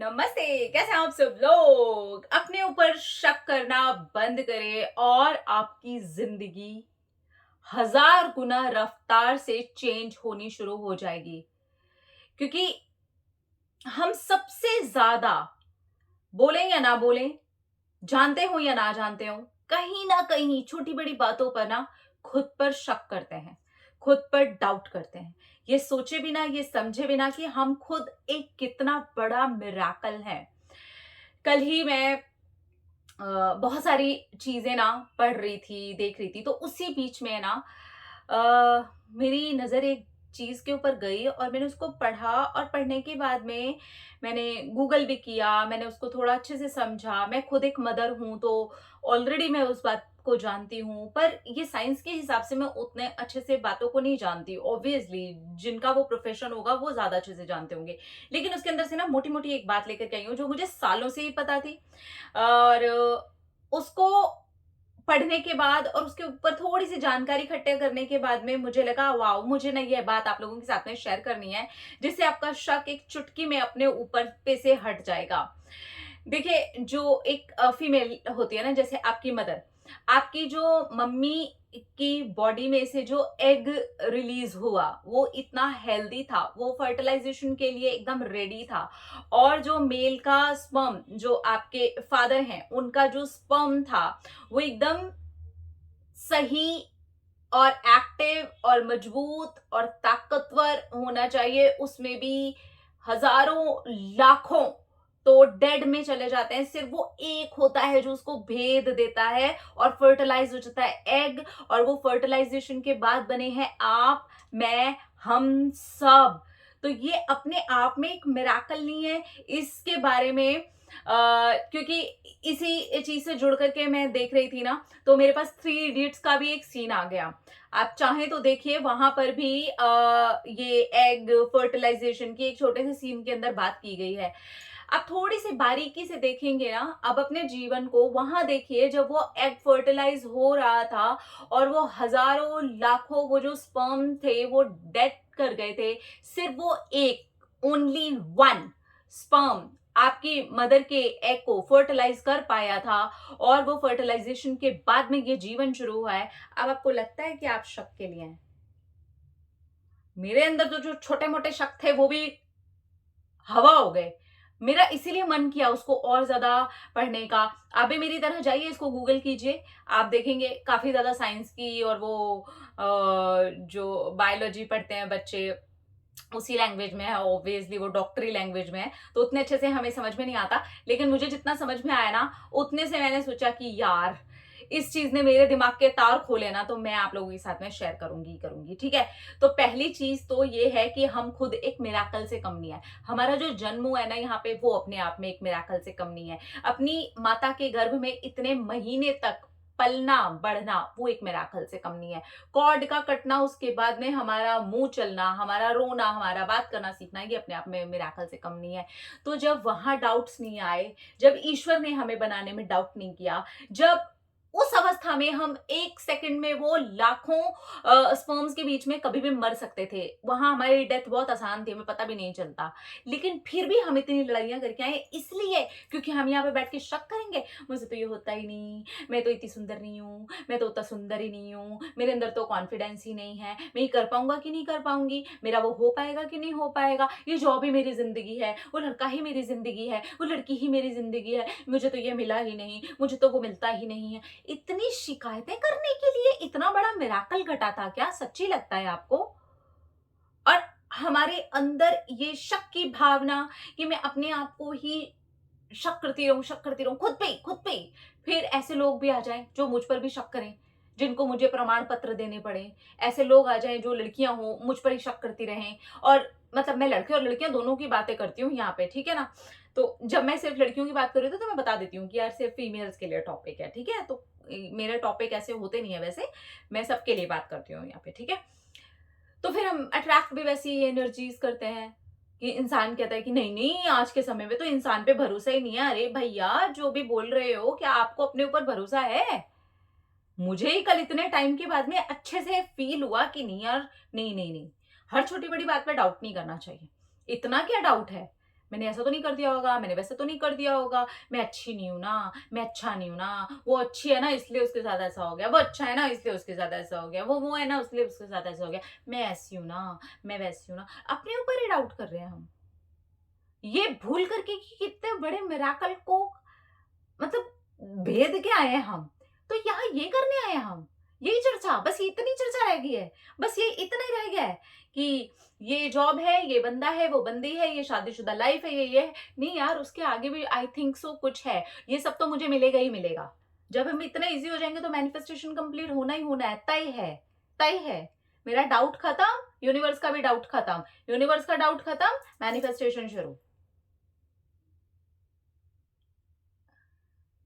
नमस्ते। कैसे हैं आप सब लोग? अपने ऊपर शक करना बंद करें और आपकी जिंदगी हजार गुना रफ्तार से चेंज होनी शुरू हो जाएगी। क्योंकि हम सबसे ज्यादा, बोलें या ना बोलें, जानते हो या ना जानते हो, कहीं ना कहीं छोटी बड़ी बातों पर ना खुद पर शक करते हैं, खुद पर डाउट करते हैं, ये सोचे बिना, ये समझे बिना कि हम खुद एक कितना बड़ा मिराकल है। कल ही मैं बहुत सारी चीजें ना पढ़ रही थी, देख रही थी, तो उसी बीच में ना मेरी नजर एक चीज के ऊपर गई और मैंने उसको पढ़ा और पढ़ने के बाद में मैंने गूगल भी किया, मैंने उसको थोड़ा अच्छे से समझा। मैं खुद एक मदर हूं, तो ऑलरेडी मैं उस बात को जानती हूँ, पर ये साइंस के हिसाब से मैं उतने अच्छे से बातों को नहीं जानती। ऑब्वियसली जिनका वो प्रोफेशन होगा वो ज्यादा अच्छे से जानते होंगे, लेकिन उसके अंदर से ना मोटी मोटी एक बात लेकर के आई हूँ जो मुझे सालों से ही पता थी। और उसको पढ़ने के बाद और उसके ऊपर थोड़ी सी जानकारी इकट्ठा करने के बाद में मुझे लगा, वाओ, मुझे ना ये बात आप लोगों के साथ में शेयर करनी है, जिससे आपका शक एक चुटकी में अपने ऊपर पे से हट जाएगा। देखिए, जो एक फीमेल होती है ना, जैसे आपकी मदर, आपकी जो मम्मी की बॉडी में से जो एग रिलीज हुआ वो इतना हेल्दी था, वो फर्टिलाइजेशन के लिए एकदम रेडी था। और जो मेल का स्पर्म, जो आपके फादर हैं, उनका जो स्पर्म था वो एकदम सही और एक्टिव और मजबूत और ताकतवर होना चाहिए। उसमें भी हजारों, लाखों तो डेड में चले जाते हैं, सिर्फ वो एक होता है जो उसको भेद देता है और फर्टिलाइज हो जाता है एग। और वो फर्टिलाइजेशन के बाद बने हैं आप, मैं, हम सब। तो ये अपने आप में एक मिराकल नहीं है? इसके बारे में क्योंकि इसी चीज से जुड़ करके मैं देख रही थी ना, तो मेरे पास थ्री इडियट्स का भी एक सीन आ गया। आप चाहें तो देखिए, वहां पर भी ये एग फर्टिलाइजेशन की एक छोटे से सीन के अंदर बात की गई है। आप थोड़ी सी बारीकी से देखेंगे ना, अब अपने जीवन को वहां देखिए, जब वो एग फर्टिलाइज हो रहा था और वो हजारों, लाखों वो जो स्पर्म थे वो डेड कर गए थे, सिर्फ वो एक, ओनली वन स्पर्म आपकी मदर के एग को फर्टिलाइज कर पाया था। और वो फर्टिलाइजेशन के बाद में ये जीवन शुरू हुआ है। अब आपको लगता है कि आप शक के लिए हैं? मेरे अंदर तो जो छोटे मोटे शक थे वो भी हवा हो गए। मेरा इसीलिए मन किया उसको और ज्यादा पढ़ने का। आप भी मेरी तरह जाइए, इसको गूगल कीजिए, आप देखेंगे काफी ज्यादा साइंस की और वो जो बायोलॉजी पढ़ते हैं बच्चे, उसी लैंग्वेज में है। ऑब्वियसली वो डॉक्टरी लैंग्वेज में है, तो उतने अच्छे से हमें समझ में नहीं आता। लेकिन मुझे जितना समझ में आया ना, उतने से मैंने सोचा कि यार, इस चीज ने मेरे दिमाग के तार खोले ना, तो मैं आप लोगों के साथ में शेयर करूंगी करूंगी, ठीक है? तो पहली चीज तो ये है कि हम खुद एक मिराकल से कम नहीं है। हमारा जो जन्म हुआ है ना यहाँ पे, वो अपने आप में एक मिराकल से कम नहीं है। अपनी माता के गर्भ में इतने महीने तक पलना बढ़ना, वो एक मिराकल से कम नहीं है। कॉर्ड का कटना, उसके बाद में हमारा मुंह चलना, हमारा रोना, हमारा बात करना सीखना, ये अपने आप में मिराकल से कम नहीं है। तो जब वहां डाउट्स नहीं आए, जब ईश्वर ने हमें बनाने में डाउट नहीं किया, जब उस अवस्था में हम एक सेकंड में वो लाखों स्पर्म्स के बीच में कभी भी मर सकते थे, वहां हमारी डेथ बहुत आसान थी, हमें पता भी नहीं चलता। लेकिन फिर भी हम इतनी लड़ाइयां करके आए, इसलिए क्योंकि हम यहाँ पे बैठ के शक करेंगे, मुझसे तो ये होता ही नहीं, मैं तो इतनी सुंदर नहीं हूँ, मैं तो उतना सुंदर ही नहीं हूँ, मेरे अंदर तो कॉन्फिडेंस ही नहीं है, मैं ये कर पाऊंगा कि नहीं कर पाऊंगी, मेरा वो हो पाएगा कि नहीं हो पाएगा, ये जॉब ही मेरी जिंदगी है, वो लड़का ही मेरी जिंदगी है, वो लड़की ही मेरी जिंदगी है, मुझे तो ये मिला ही नहीं, मुझे तो वो मिलता ही नहीं है। इतनी शिकायतें करने के लिए इतना बड़ा मिराकल घटा था क्या? सच्ची लगता है आपको? और हमारे अंदर ये शक की भावना कि मैं अपने आप को ही शक करती रहूं, खुद पे ही। फिर ऐसे लोग भी आ जाएं जो मुझ पर भी शक करें, जिनको मुझे प्रमाण पत्र देने पड़े। ऐसे लोग आ जाएं जो लड़कियां हो, मुझ पर ही शक करती रहें। और मतलब मैं लड़के और लड़कियां दोनों की बातें करती हूँ यहाँ पे, ठीक है ना? तो जब मैं सिर्फ लड़कियों की बात कर रही थी तो मैं बता देती हूँ कि यार सिर्फ फीमेल्स के लिए टॉपिक है, ठीक है? तो मेरे टॉपिक ऐसे होते नहीं है वैसे, मैं सबके लिए बात करती हूँ यहाँ पे, ठीक है? तो फिर हम अट्रैक्ट भी वैसी एनर्जीज करते हैं कि इंसान कहता है कि नहीं नहीं, आज के समय में तो इंसान पे भरोसा ही नहीं है। अरे भैया, जो भी बोल रहे हो, क्या आपको अपने ऊपर भरोसा है? मुझे ही कल इतने टाइम के बाद में अच्छे से फील हुआ कि नहीं यार, नहीं नहीं नहीं, हर छोटी बड़ी बात पे डाउट नहीं करना चाहिए। इतना क्या डाउट है? मैंने ऐसा तो नहीं कर दिया होगा, मैंने वैसा तो नहीं कर दिया होगा, मैं अच्छी नहीं हूँ ना, मैं अच्छा नहीं हूँ ना, वो अच्छी है ना इसलिए उसके साथ ऐसा हो गया, वो अच्छा है ना इसलिए उसके साथ ऐसा हो गया, वो है ना इसलिए उसके साथ ऐसा हो गया, मैं ऐसी हूँ ना, मैं वैसी हूँ ना। अपने ऊपर ही डाउट कर रहे हैं हम। ये भूल करके कि कितने बड़े मिराकल को मतलब भेद के आए हैं हम। तो यहाँ ये करने आए हैं हम। यही चर्चा, बस इतनी चर्चा रह गई है। बस ये इतना ही रह गया है कि ये जॉब है, ये बंदा है, वो बंदी है, ये शादीशुदा लाइफ है, ये है। नहीं यार, उसके आगे भी आई थिंक सो कुछ है। ये सब तो मुझे मिलेगा ही मिलेगा। जब हम इतने ईज़ी हो जाएँगे तो मैनिफेस्टेशन कंप्लीट होना ही होना है, तय है, तय है। मेरा डाउट खत्म, यूनिवर्स का भी डाउट खत्म। यूनिवर्स का डाउट खत्म, मैनिफेस्टेशन शुरू।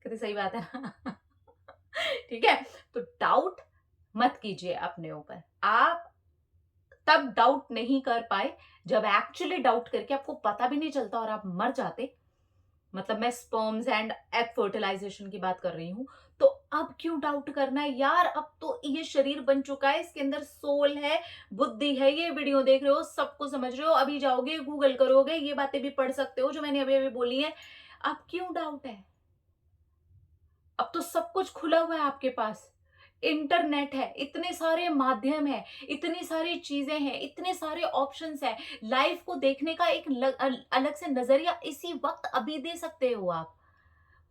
कितनी सही बात है ना? ठीक है? तो डाउट मत कीजिए अपने ऊपर। आप तब डाउट नहीं कर पाए जब एक्चुअली डाउट करके आपको पता भी नहीं चलता और आप मर जाते। मतलब मैं स्पर्म्स एंड एग फर्टिलाइजेशन की बात कर रही हूँ। तो अब क्यों डाउट करना है यार? अब तो ये शरीर बन चुका है, इसके अंदर सोल है, बुद्धि है, ये वीडियो देख रहे हो, सब कुछ समझ रहे हो, अभी जाओगे गूगल करोगे, ये बातें भी पढ़ सकते हो जो मैंने अभी-अभी बोली हैं। अब क्यों डाउट है? अब तो सब कुछ खुला हुआ है आपके पास। इंटरनेट है, इतने सारे माध्यम हैं, इतनी सारी चीज़ें हैं, इतने सारे ऑप्शंस हैं। लाइफ को देखने का एक अलग से नज़रिया इसी वक़्त अभी दे सकते हो आप।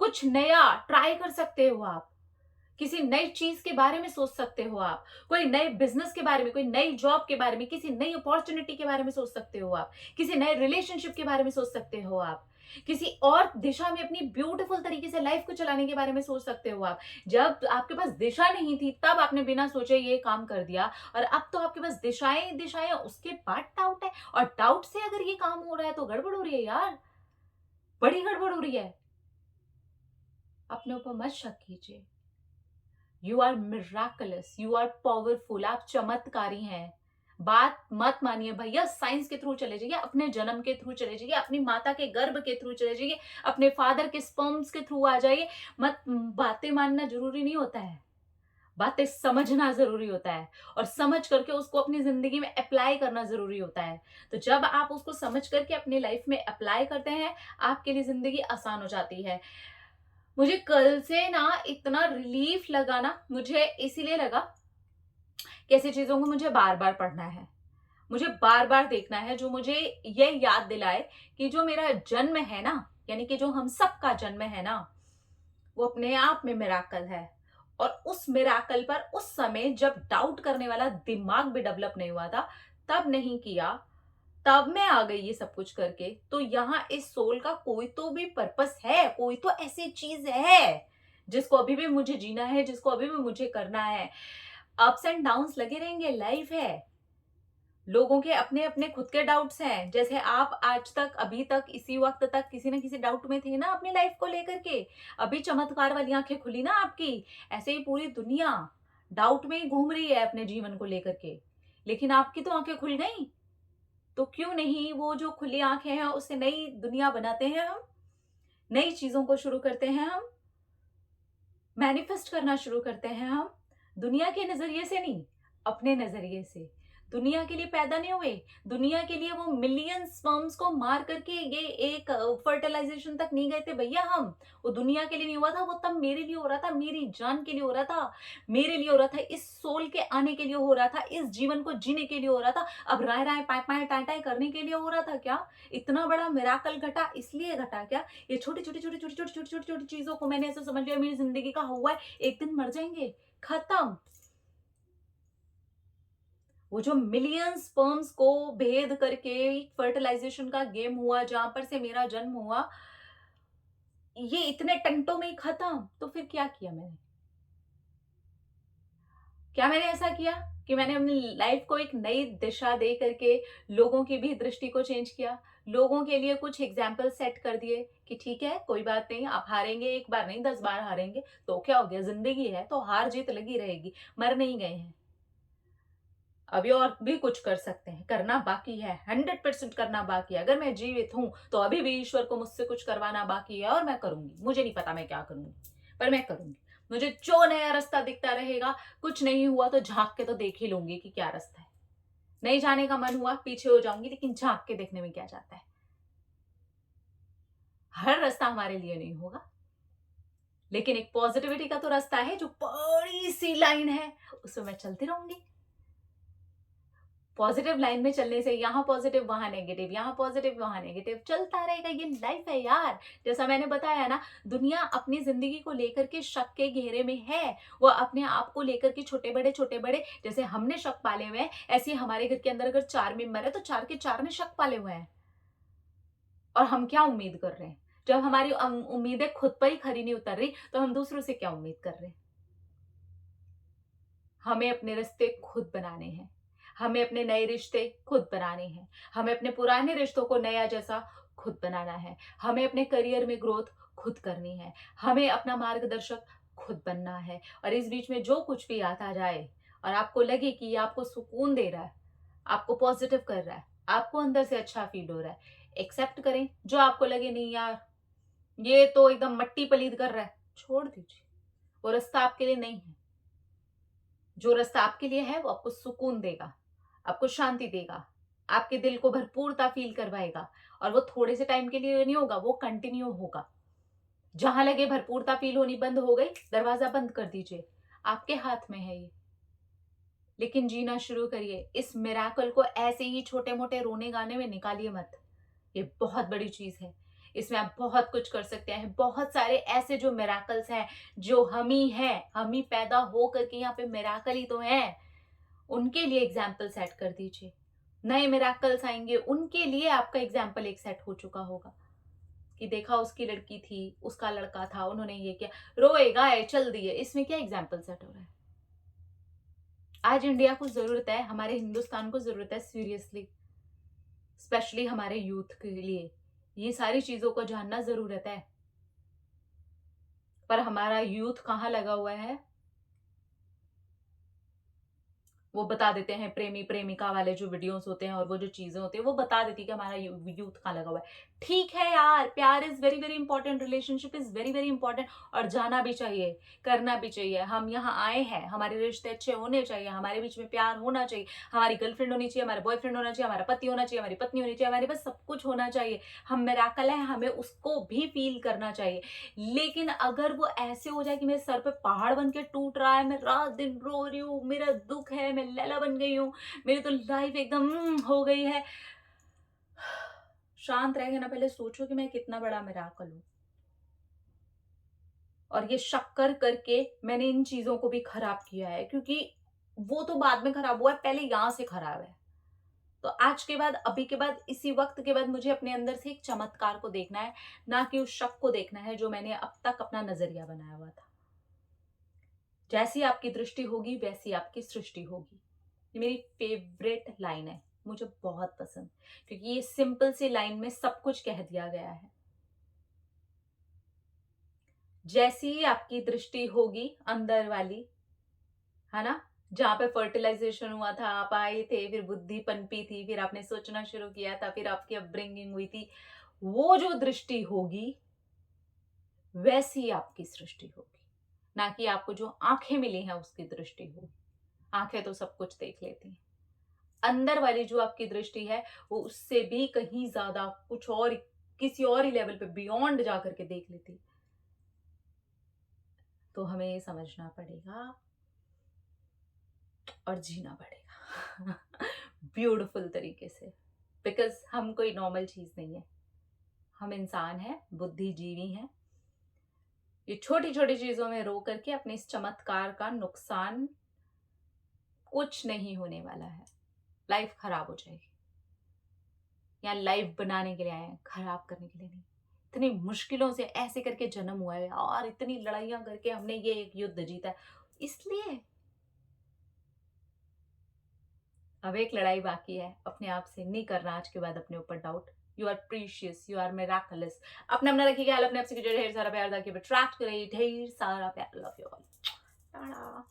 कुछ नया ट्राई कर सकते हो आप। किसी नई चीज़ के बारे में सोच सकते हो आप। कोई नए बिज़नेस के बारे में, कोई नई जॉब के बारे में, किसी नई अपॉर्च्युनिटी के बारे में सोच सकते हो आप। किसी नए रिलेशनशिप के बारे में सोच सकते हो आप। किसी और दिशा में अपनी ब्यूटीफुल तरीके से लाइफ को चलाने के बारे में सोच सकते हो आप। जब आपके पास दिशा नहीं थी, तब आपने बिना सोचे ये काम कर दिया और अब तो आपके पास दिशाएँ ही दिशाएँ हैं, उसके बाद डाउट है और डाउट से अगर ये काम हो रहा है तो गड़बड़ हो रही है यार, बड़ी गड़बड़ हो रही है। अपने ऊपर मत शक कीजिए। You are miraculous, you are powerful, आप चमत्कारी हैं। बात मत मानिए भैया, साइंस के थ्रू चले जाइए, अपने जन्म के थ्रू चले जाइए, अपनी माता के गर्भ के थ्रू चले जाइए, अपने फादर के स्पर्म्स के थ्रू आ जाइए। मत बातें मानना जरूरी नहीं होता है, बातें समझना जरूरी होता है और समझ करके उसको अपनी जिंदगी में अप्लाई करना जरूरी होता है। तो जब आप उसको समझ करके अपनी लाइफ में अप्लाई करते हैं, आपके लिए जिंदगी आसान हो जाती है। मुझे कल से ना इतना रिलीफ लगा ना, मुझे इसीलिए लगा कि ऐसी चीजों को मुझे बार बार पढ़ना है, मुझे बार बार देखना है, जो मुझे ये याद दिलाए कि जो मेरा जन्म है ना, यानी कि जो हम सबका जन्म है ना, वो अपने आप में मिराकल है। और उस मिराकल पर उस समय जब डाउट करने वाला दिमाग भी डेवलप नहीं हुआ था, तब नहीं किया, तब मैं आ गई ये सब कुछ करके। तो यहाँ इस सोल का कोई तो भी पर्पस है, कोई तो ऐसी चीज है जिसको अभी भी मुझे जीना है, जिसको अभी भी मुझे करना है। अप्स एंड डाउन्स लगे रहेंगे, लाइफ है। लोगों के अपने अपने खुद के डाउट्स हैं। जैसे आप आज तक, अभी तक, इसी वक्त तक किसी ना किसी डाउट में थे ना अपनी लाइफ को लेकर के। अभी चमत्कार वाली आंखें खुली ना आपकी। ऐसे ही पूरी दुनिया डाउट में ही घूम रही है अपने जीवन को लेकर के, लेकिन आपकी तो आंखें खुल गई। तो क्यों नहीं वो जो खुली आंखें हैं उससे नई दुनिया बनाते हैं हम, नई चीजों को शुरू करते हैं हम, मैनिफेस्ट करना शुरू करते हैं हम। दुनिया के नजरिए से नहीं, अपने नजरिए से। दुनिया के लिए पैदा नहीं हुए, दुनिया के लिए वो मिलियन स्पर्म्स को मार करके ये एक फर्टिलाइजेशन तक नहीं गए थे भैया हम। वो दुनिया के लिए नहीं हुआ था, वो तब मेरे लिए हो रहा था, मेरी जान के लिए हो रहा था, मेरे लिए हो रहा था, इस सोल के आने के लिए हो रहा था, इस जीवन को जीने के लिए हो रहा था। अब राय राय पाए पाए टाए टाए करने के लिए हो रहा था क्या? इतना बड़ा मिराकल घटा इसलिए घटा क्या? ये छोटी छोटी छोटी छोटी छोटी छोटी छोटी छोटी चीजों को मैंने ऐसा समझ लिया मेरी जिंदगी का हुआ है, एक दिन मर जाएंगे, खत्म। वो जो मिलियन स्पर्म्स को भेद करके फर्टिलाइजेशन का गेम हुआ, जहां पर से मेरा जन्म हुआ, ये इतने टंटों में ही खत्म। तो फिर क्या किया मैंने? क्या मैंने ऐसा किया कि मैंने अपनी लाइफ को एक नई दिशा दे करके लोगों की भी दृष्टि को चेंज किया, लोगों के लिए कुछ एग्जाम्पल सेट कर दिए कि ठीक है, कोई बात नहीं, आप हारेंगे एक बार नहीं 10 बार हारेंगे तो क्या हो गया, जिंदगी है तो हार जीत लगी रहेगी, मर नहीं गए हैं। अभी और भी कुछ कर सकते हैं, करना बाकी है, 100% करना बाकी है। अगर मैं जीवित हूं तो अभी भी ईश्वर को मुझसे कुछ करवाना बाकी है और मैं करूंगी। मुझे नहीं पता मैं क्या करूंगी, पर मैं करूंगी। मुझे जो नया रास्ता दिखता रहेगा, कुछ नहीं हुआ तो झांक के तो देख ही लूंगी कि क्या रास्ता है। नहीं जाने का मन हुआ पीछे हो जाऊंगी, लेकिन झांक के देखने में क्या जाता है। हर रास्ता हमारे लिए नहीं होगा, लेकिन एक पॉजिटिविटी का तो रास्ता है जो बड़ी सी लाइन है, उसमें मैं चलती रहूंगी। पॉजिटिव लाइन में चलने से यहाँ पॉजिटिव वहां नेगेटिव, यहाँ पॉजिटिव वहां नेगेटिव, चलता रहेगा। ये लाइफ है यार। जैसा मैंने बताया ना, दुनिया अपनी जिंदगी को लेकर के शक के घेरे में है। वो अपने आप को लेकर के छोटे बड़े जैसे हमने शक पाले हुए हैं, ऐसे ही हमारे घर के अंदर अगर 4 मेंबर है तो 4 के 4 ने शक पाले हुए हैं। और हम क्या उम्मीद कर रहे हैं? जब हमारी उम्मीदें खुद पर ही खरी नहीं उतर रही, तो हम दूसरों से क्या उम्मीद कर रहे हैं? हमें अपने रिश्ते खुद बनाने हैं। हमें अपने नए रिश्ते खुद बनाने हैं। हमें अपने पुराने रिश्तों को नया जैसा खुद बनाना है। हमें अपने करियर में ग्रोथ खुद करनी है। हमें अपना मार्गदर्शक खुद बनना है। और इस बीच में जो कुछ भी आता जाए और आपको लगे कि ये आपको सुकून दे रहा है, आपको पॉजिटिव कर रहा है, आपको अंदर से अच्छा फील हो रहा है, एक्सेप्ट करें। जो आपको लगे नहीं यार, ये तो एकदम मट्टी पलीद कर रहा है, छोड़ दीजिए। वो रास्ता आपके लिए नहीं है। जो रास्ता आपके लिए है वो आपको सुकून देगा, आपको शांति देगा, आपके दिल को भरपूरता फील करवाएगा। और वो थोड़े से टाइम के लिए नहीं होगा, वो कंटिन्यू होगा। जहां लगे भरपूरता फील होनी बंद हो गई, दरवाजा बंद कर दीजिए। आपके हाथ में है ये। लेकिन जीना शुरू करिए। इस मिराकल को ऐसे ही छोटे मोटे रोने गाने में निकालिए मत। ये बहुत बड़ी चीज है। इसमें आप बहुत कुछ कर सकते हैं। बहुत सारे ऐसे जो मिराकल्स हैं, जो हम ही हैं, हम ही पैदा हो करके यहाँ पे मिराकल ही तो हैं। उनके लिए एग्जाम्पल सेट कर दीजिए। नए मिराकल्स आएंगे, उनके लिए आपका एग्जाम्पल एक सेट हो चुका होगा कि देखा उसकी लड़की थी, उसका लड़का था, उन्होंने ये किया। रोए गाए चल दिए, इसमें क्या एग्जाम्पल सेट हो रहा है? आज इंडिया को जरूरत है, हमारे हिंदुस्तान को जरूरत है सीरियसली, स्पेशली हमारे यूथ के लिए ये सारी चीजों को जानना जरूरत है। पर हमारा यूथ कहाँ लगा हुआ है? वो बता देते हैं, प्रेमी प्रेमिका वाले जो वीडियोस होते हैं और वो जो चीजें होती है वो बता देती है कि हमारा यूथ कहाँ लगा हुआ है। ठीक है यार, प्यार is very very important, relationship is very very important, और जाना भी चाहिए, करना भी चाहिए। हम यहाँ आए हैं, हमारे रिश्ते अच्छे होने चाहिए, हमारे बीच में प्यार होना चाहिए, हमारी गर्लफ्रेंड होनी चाहिए, हमारा बॉयफ्रेंड होना चाहिए, हमारा पति होना चाहिए, हमारी पत्नी होनी चाहिए, हमारे पास सब कुछ होना चाहिए। हम मिराकल है, हमें उसको भी फील करना चाहिए। लेकिन अगर वो ऐसे हो जाए कि मेरे सर पे पहाड़ बन के टूट रहा है, मैं रात दिन रो रही हूँ, मेरा दुख है, मैं लैला बन गई हूँ, मेरी तो लाइफ एकदम हो गई है, शांत रह के ना पहले सोचो कि मैं कितना बड़ा मिराकल हूं। और ये शक कर करके मैंने इन चीजों को भी खराब किया है, क्योंकि वो तो बाद में खराब हुआ है, पहले यहां से खराब है। तो आज के बाद, अभी के बाद, इसी वक्त के बाद मुझे अपने अंदर से एक चमत्कार को देखना है, ना कि उस शक को देखना है जो मैंने अब तक अपना नजरिया बनाया हुआ था। जैसी आपकी दृष्टि होगी वैसी आपकी सृष्टि होगी। ये मेरी फेवरेट लाइन है, मुझे बहुत पसंद, क्योंकि ये सिंपल सी लाइन में सब कुछ कह दिया गया है। जैसी आपकी दृष्टि होगी अंदर वाली, है ना, जहां पे फर्टिलाइजेशन हुआ था, आप आए थे, फिर बुद्धि पनपी थी, फिर आपने सोचना शुरू किया था, फिर आपकी अपब्रिंगिंग हुई थी, वो जो दृष्टि होगी वैसी आपकी सृष्टि होगी। ना कि आपको जो आंखें मिली हैं उसकी दृष्टि होगी। आंखें तो सब कुछ देख लेती हैं, अंदर वाली जो आपकी दृष्टि है वो उससे भी कहीं ज्यादा कुछ और, किसी और ही लेवल पे बियॉन्ड जा करके देख लेती है। तो हमें ये समझना पड़ेगा और जीना पड़ेगा ब्यूटिफुल तरीके से, बिकॉज हम कोई नॉर्मल चीज नहीं है, हम इंसान हैं, बुद्धिजीवी हैं। ये छोटी छोटी चीजों में रो करके अपने इस चमत्कार का नुकसान कुछ नहीं होने वाला है। लाइफ खराब हो जाएगी। यहाँ लाइफ बनाने के लिए आए हैं, खराब करने के लिए नहीं। इतनी मुश्किलों से ऐसे करके जन्म हुआ है और इतनी लड़ाइयां करके हमने ये एक युद्ध जीता है, इसलिए अब एक लड़ाई बाकी है, अपने आप से नहीं करना आज के बाद अपने ऊपर doubt. You are precious, you are miraculous. अपना अपना रखिए ख्याल, अपने आप से ढेर सारा प्यार, ताकि अट्रैक्ट करे ढेर सारा प्यार। Love you all. टाटा।